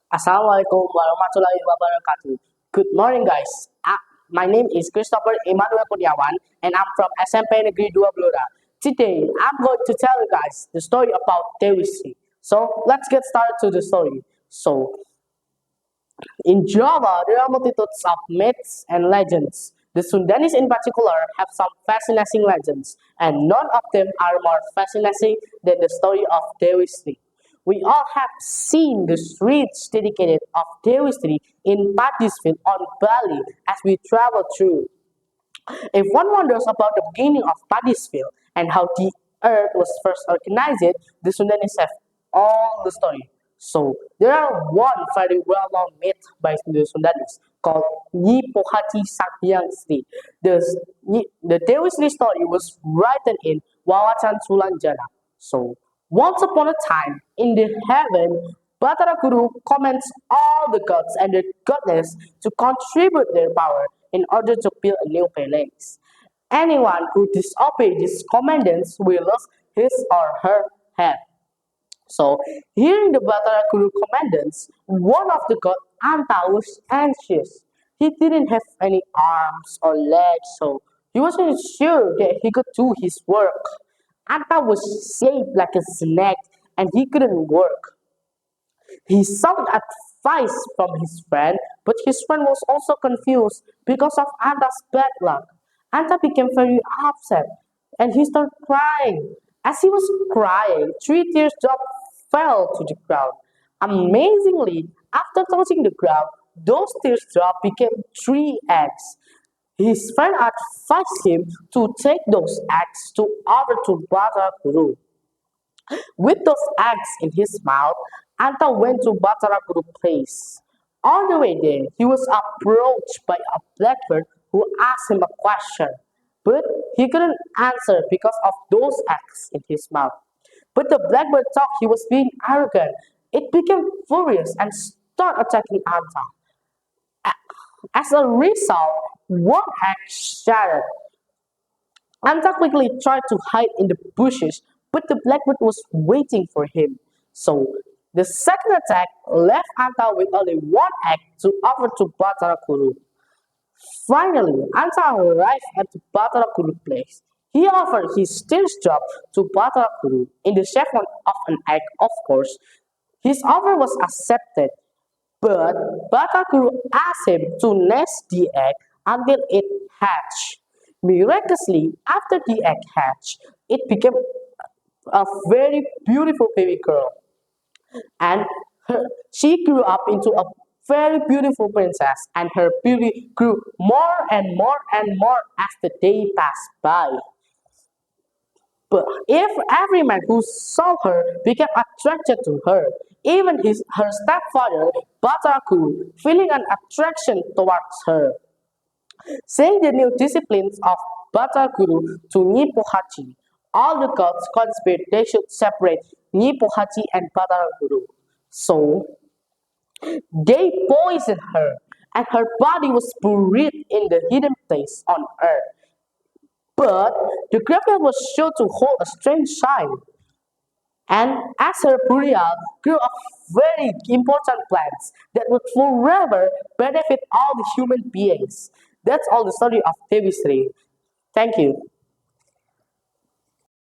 Assalamualaikum warahmatullahi wabarakatuh. Good morning, guys. My name is Christopher Emmanuel Kurniawan, and I'm from SMP Negeri 2 Blora. Today, I'm going to tell you guys the story about Dewi Sri. So, let's get started to the story. So, in Java, there are multitudes of myths and legends. The Sundanese in particular have some fascinating legends, and none of them are more fascinating than the story of Dewi Sri. We all have seen the streets dedicated of Dewi Sri in Padisville on Bali as we travel through. If one wonders about the beginning of Padisville and how the earth was first organized, the Sundanese have all the story. So there are one very well-known myth by the Sundanese called Nyi Pohati Sakyang Sri. The Dewi Sri story was written in Wawatan Sulanjana. So once upon a time in the heaven, Batara Guru commands all the gods and the goddess to contribute their power in order to build a new palace. Anyone who disobeys these commandments will lose his or her head. So, hearing the Batara Guru commandments, one of the gods, Anta, was anxious. He didn't have any arms or legs, so he wasn't sure that he could do his work. Anta was shaped like a snake and he couldn't work. He sought advice from his friend, but his friend was also confused because of Anta's bad luck. Anta became very upset and he started crying. As he was crying, three teardrops fell to the ground. Amazingly, after touching the ground, those teardrops became three eggs. His friend advised him to take those eggs to offer to Brother Guru. With those eggs in his mouth, Anta went to Bataraguru's place. On the way there, he was approached by a blackbird who asked him a question, but he couldn't answer because of those eggs in his mouth. But the blackbird thought he was being arrogant. It became furious and started attacking Anta. As a result, one egg shattered. Anta quickly tried to hide in the bushes, but the blackbird was waiting for him. So the second attack left Anta with only one egg to offer to Batarakuru. Finally, Anta arrived at the Batarakuru place. He offered his steer's job to Batarakuru in the shape of an egg, of course. His offer was accepted, but Batarakuru asked him to nest the egg until it hatched. Miraculously, after the egg hatched, it became a very beautiful baby girl, and she grew up into a very beautiful princess, and her beauty grew more and more and more as the day passed by. But if every man who saw her became attracted to her, even her stepfather, Bataku, feeling an attraction towards her. Saying the new disciplines of Bataguru to Nipohachi, all the gods conspired they should separate Nipohachi and Bataguru. So they poisoned her, and her body was buried in the hidden place on earth. But the graveyard was sure to hold a strange sign, and as her burial grew up very important plants that would forever benefit all the human beings. That's all the story of Devi Sri. Thank you.